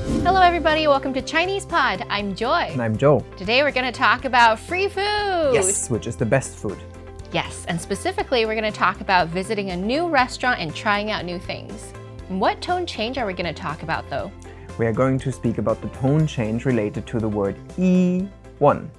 Hello everybody, welcome to Chinese Pod. I'm Joy. And I'm Joe. Today we're going to talk about free food. Yes, which is the best food. Yes, and specifically we're going to talk about visiting a new restaurant and trying out new things. And what tone change are we going to talk about though? We are going to speak about the tone change related to the word one.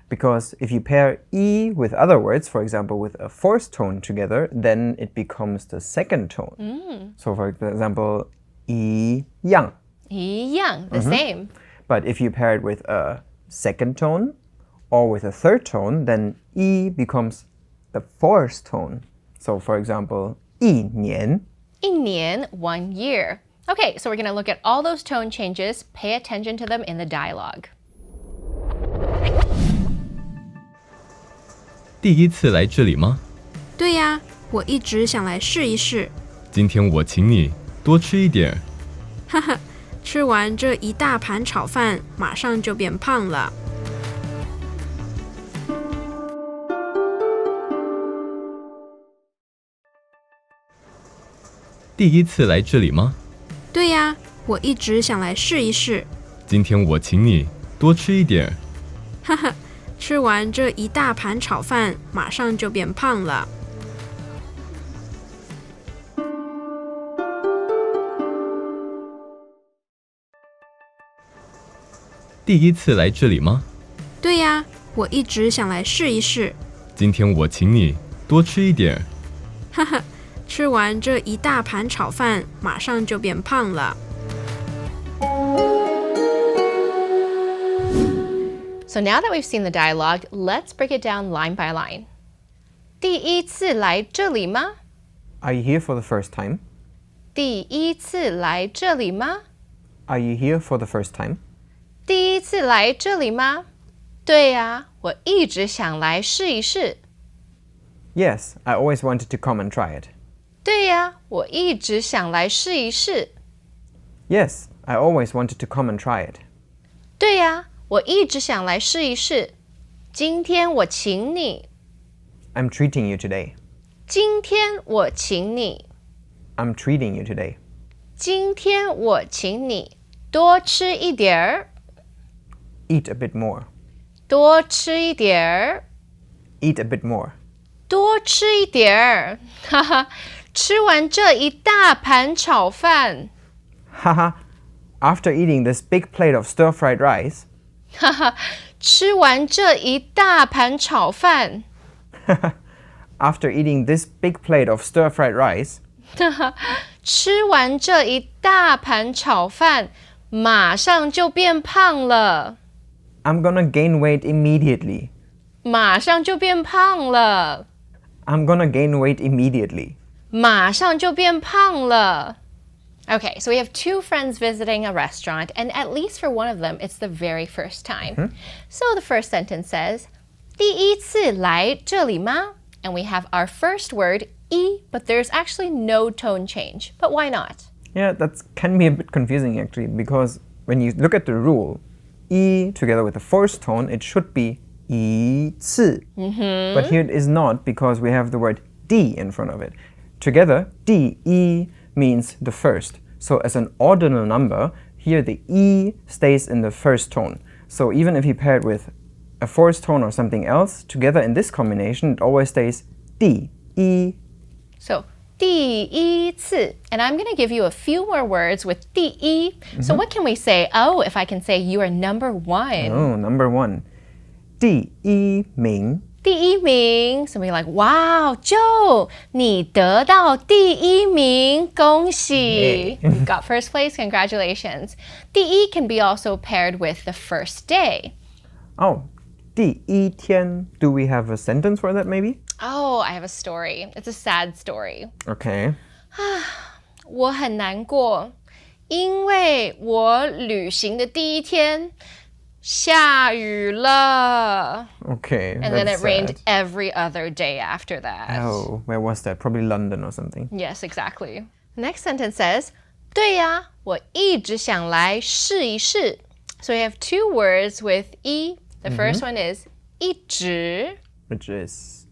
Because if you pair E with other words, for example, with a fourth tone together, then it becomes the second tone. So for example, 一样. 一样, the same. But if you pair it with a second tone or with a third tone, then 一 becomes the fourth tone. So for example, 一年. 一年, 1 year. Okay, so we're going to look at all those tone changes. Pay attention to them in the dialogue. 第一次来这里吗？对呀，我一直想来试一试。今天我请你多吃一点。哈哈，吃完这一大盘炒饭，马上就变胖了。第一次来这里吗？对呀，我一直想来试一试。今天我请你多吃一点。哈哈，吃完这一大盘炒饭，马上就变胖了。第一次来这里吗？对呀，我一直想来试一试。今天我请你多吃一点。哈哈，吃完这一大盘炒饭，马上就变胖了。So now that we've seen the dialogue, let's break it down line by line. 第一次来这里吗？ Are you here for the first time? 第一次来这里吗？ Are you here for the first time? 第一次来这里吗？对呀，我一直想来试一试。 Yes, I always wanted to come and try it. 对呀，我一直想来试一试。 Yes, I always wanted to come and try it. 对呀，我一直想来试一试。今天我请你。 I'm treating you today. 今天我请你。 I'm treating you today. 今天我请你多吃一点儿。 Eat a bit more. 多吃一点儿。 Eat a bit more. 多吃一点儿。哈哈，吃完这一大盘炒饭。 Haha, after eating this big plate of stir-fried rice, 哈哈，吃完这一大盘炒饭。 after eating this big plate of stir-fried rice, 哈哈，吃完这一大盘炒饭，马上就变胖了。 I'm gonna gain weight immediately. 马上就变胖了。 I'm gonna gain weight immediately. 马上就变胖了。 Okay, so we have two friends visiting a restaurant, and at least for one of them, it's the very first time. So the first sentence says, 第一次来这里吗? And we have our first word, 一, but there's actually no tone change. But why not? Yeah, that can be a bit confusing actually, because when you look at the rule, 一 together with the fourth tone, it should be 一次. But here it is not because we have the word 第 in front of it. Together, 第一 means the first. So as an ordinal number, here the E stays in the first tone. So even if you pair it with a fourth tone or something else, together in this combination, it always stays 第一. So, 第一次. And I'm going to give you a few more words with 第一. So what can we say? Oh, if I can say you are number one. Oh, number one. 第一名. 第一名. So we're like, wow, Joe, 你得到第一名，恭喜. You got first place, congratulations. 第一 can be also paired with the first day. Oh, 第一天. Do we have a sentence for that maybe? Oh, I have a story. It's a sad story. Okay. 我很难过，因为我旅行的第一天下雨了。 Okay. And then that's it rained sad. every other day after that. Oh, where was that? Probably London or something. Yes, exactly. The next sentence says, 对呀，我一直想来试一试. So we have two words with 一. The first one is 一直. Which is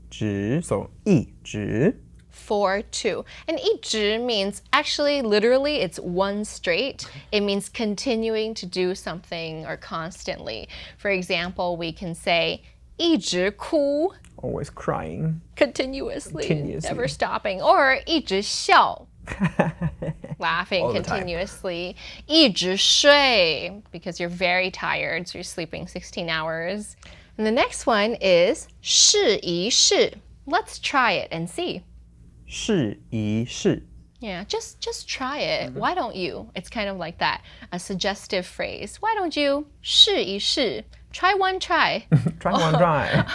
直, so 一直. for two. And 一直 means actually, literally, it's one straight. It means continuing to do something or constantly. For example, we can say 一直哭 Always crying. continuously, Continuously. never stopping. Or 一直笑 laughing All the time. continuously. 一直睡 because you're very tired, so you're sleeping 16 hours. And the next one is 试一试. Let's try it and see. 试一试. Yeah, just try it. Why don't you? It's kind of like that, a suggestive phrase. Why don't you 试一试? Try one try. Try one try.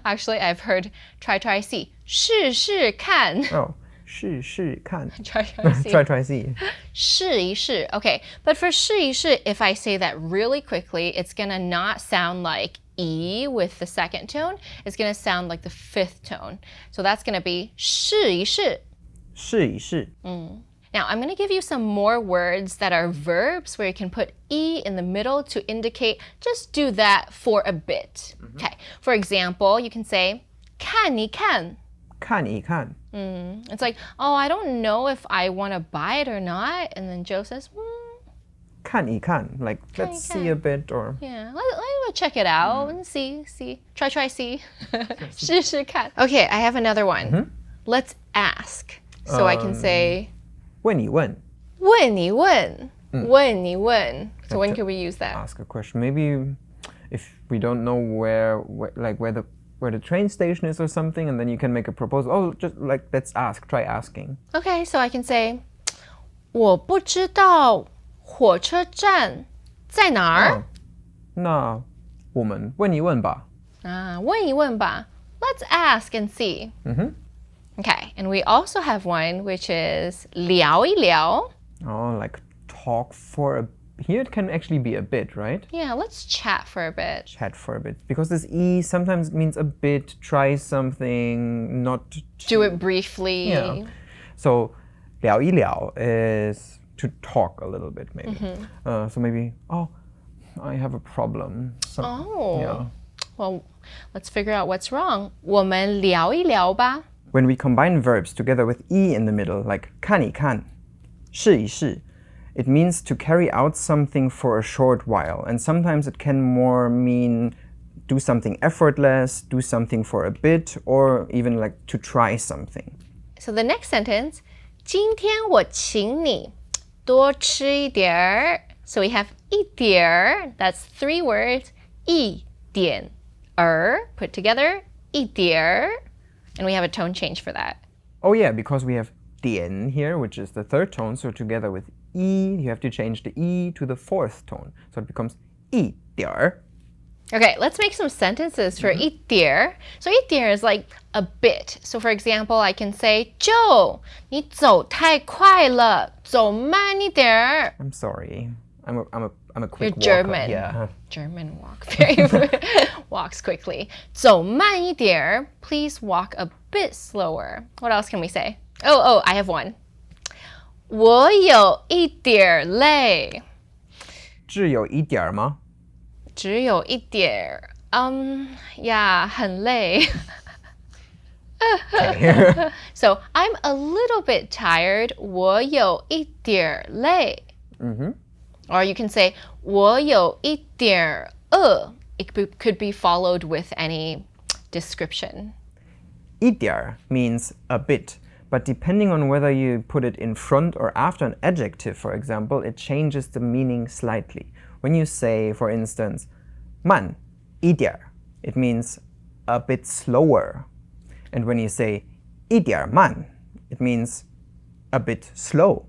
Actually, I've heard try see. 试试看. Oh, 试试看. Try see. Try see. 试一试. Okay, but for 试一试, if I say that really quickly, it's gonna not sound like E with the second tone. It's gonna sound like the fifth tone. So that's gonna be 试一试.试一试. Now, I'm going to give you some more words that are verbs where you can put E in the middle to indicate just do that for a bit. Okay, for example, you can say 看一看. 看一看. It's like, oh, I don't know if I want to buy it or not. And then Joe says, 看一看. Like, let's see a bit or... yeah, let's check it out and see. Try see. 试试看. Okay, I have another one. Let's ask. So I can say... 问一问. 问一问. 问一问. So when can we use that? Ask a question. Maybe if we don't know where the train station is or something, and then you can make a proposal. Oh, just like let's ask. Try asking. Okay, so I can say 我不知道火车站在哪儿? 那我们问一问吧. 问一问吧. Let's ask and see. Okay, and we also have one which is 聊一聊. Oh, like talk for a... Here it can actually be a bit, right? Yeah, let's chat for a bit. Chat for a bit. Because this E sometimes means a bit, try something, not... Do it briefly. Yeah. So 聊一聊 is to talk a little bit, maybe. So maybe, oh, I have a problem. Oh. Yeah. Well, let's figure out what's wrong. 我们聊一聊吧. When we combine verbs together with E in the middle, like 看一看, 试一试, it means to carry out something for a short while. And sometimes it can more mean do something effortless, do something for a bit, or even like to try something. So the next sentence, 今天我请你多吃一点儿. So we have 一点儿, that's 3 words, 一点儿 put together, 一点儿, and we have a tone change for that. Oh yeah, because we have 点 here, which is the third tone, so together with E, you have to change the E to the fourth tone. So it becomes 一点儿. Okay, let's make some sentences for 一点儿. So 一点儿 is like a bit. So for example, I can say, Joe, 你走太快了，走慢一点儿. I'm sorry. I'm a quick You're walker. German. Yeah. German walk very walks quickly. 走慢一点儿, please walk a bit slower. What else can we say? Oh, I have one. 我有一点累. 只有一点儿吗?只有一点儿. Yeah, 很累. So I'm a little bit tired. 我有一点累. Or you can say 我有一点饿. It could be followed with any description. 一点儿 means a bit, but depending on whether you put it in front or after an adjective, for example, it changes the meaning slightly. When you say, for instance, 慢一点儿, it means a bit slower. And when you say 一点慢, it means a bit slow.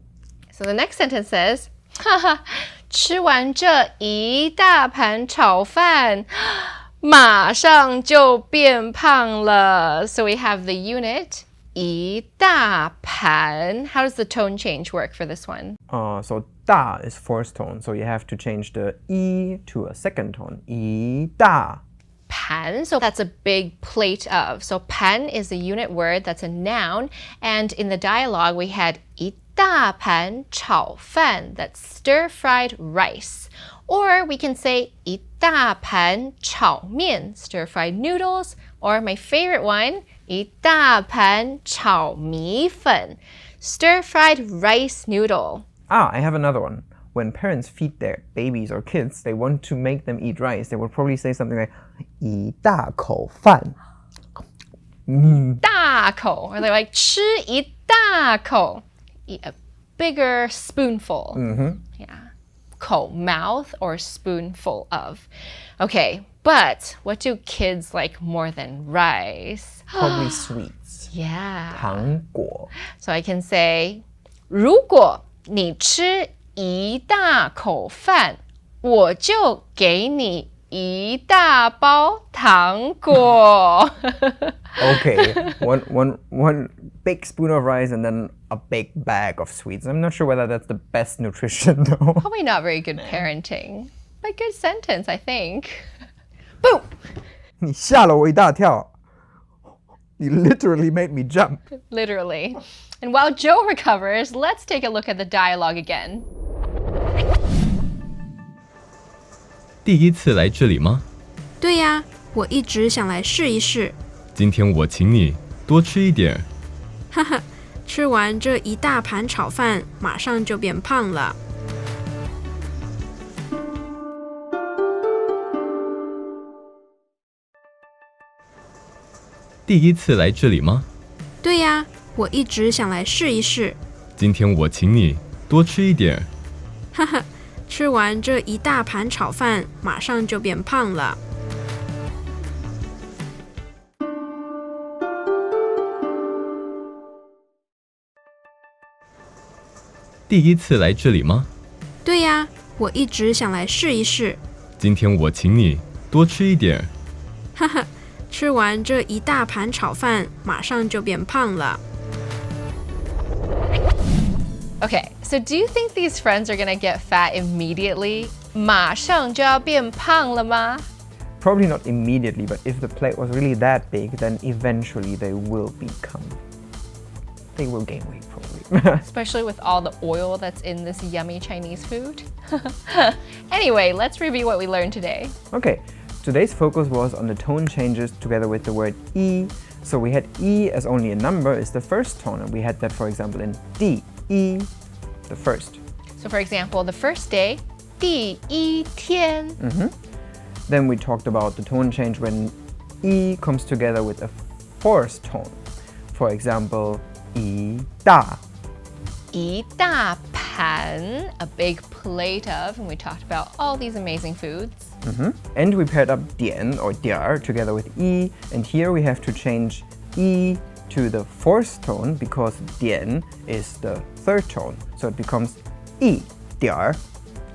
So the next sentence says, 哈哈，吃完这一大盘炒饭，马上就变胖了. So we have the unit 一大盘. How does the tone change work for this one? So 大 is fourth tone, so you have to change the E to a second tone. 一大. 盘, so that's a big plate of. So 盘 is a unit word, that's a noun. And in the dialogue, we had 一大盘炒饭, that's stir-fried rice. Or we can say 一大盘炒面, stir-fried noodles. Or my favorite one, 一大盘炒米粉 stir-fried rice noodle. I have another one. When parents feed their babies or kids, they want to make them eat rice. They will probably say something like 一大口饭.大口, or they're like 吃一大口, eat a bigger spoonful. Yeah. 口, mouth, or spoonful of. Okay, but what do kids like more than rice? Probably sweets. Yeah. 糖果. So I can say, 如果你吃一大口饭，我就给你一大包糖果。Okay, one big spoon of rice and then a big bag of sweets. I'm not sure whether that's the best nutrition though. Probably not very good parenting, but good sentence, I think. Boom! 你吓了我一大跳. You literally made me jump. Literally. And while Joe recovers, let's take a look at the dialogue again. 第一次来这里吗？对呀，我一直想来试一试。今天我请你多吃一点。哈哈，吃完这一大盘炒饭，马上就变胖了。第一次来这里吗？对呀，我一直想来试一试。今天我请你多吃一点。哈哈，吃完这一大盘炒饭，马上就变胖了。第一次来这里吗？对呀，我一直想来试一试。今天我请你多吃一点。哈哈，吃完这一大盘炒饭，马上就变胖了。Okay, so do you think these friends are gonna get fat immediately? 马上就要变胖了吗? Probably not immediately, but if the plate was really that big, then eventually they will gain weight probably. Especially with all the oil that's in this yummy Chinese food. Anyway, let's review what we learned today. Okay, today's focus was on the tone changes together with the word E. So we had E as only a number is the first tone, and we had that, for example, in D, E, the first. So for example, the first day, 第一天. Then we talked about the tone change when E comes together with a fourth tone. For example, 一大. 一大盘, a big plate of, and we talked about all these amazing foods. And we paired up 点 or 点儿 together with E, and here we have to change E to the fourth tone because 点 is the third tone, so it becomes 一点儿.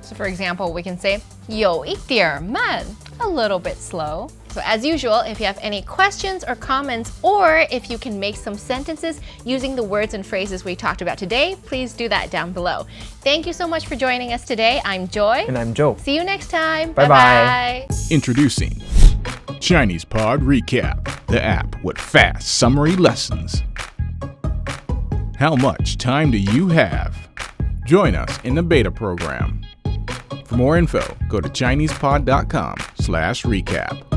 So for example, we can say 有一点慢, a little bit slow. So as usual, if you have any questions or comments, or if you can make some sentences using the words and phrases we talked about today, please do that down below. Thank you so much for joining us today. I'm Joy. And I'm Joe. See you next time. Bye-bye. Bye-bye. Introducing Chinese Pod Recap, the app with fast summary lessons. How much time do you have? Join us in the beta program. For more info, go to ChinesePod.com/recap.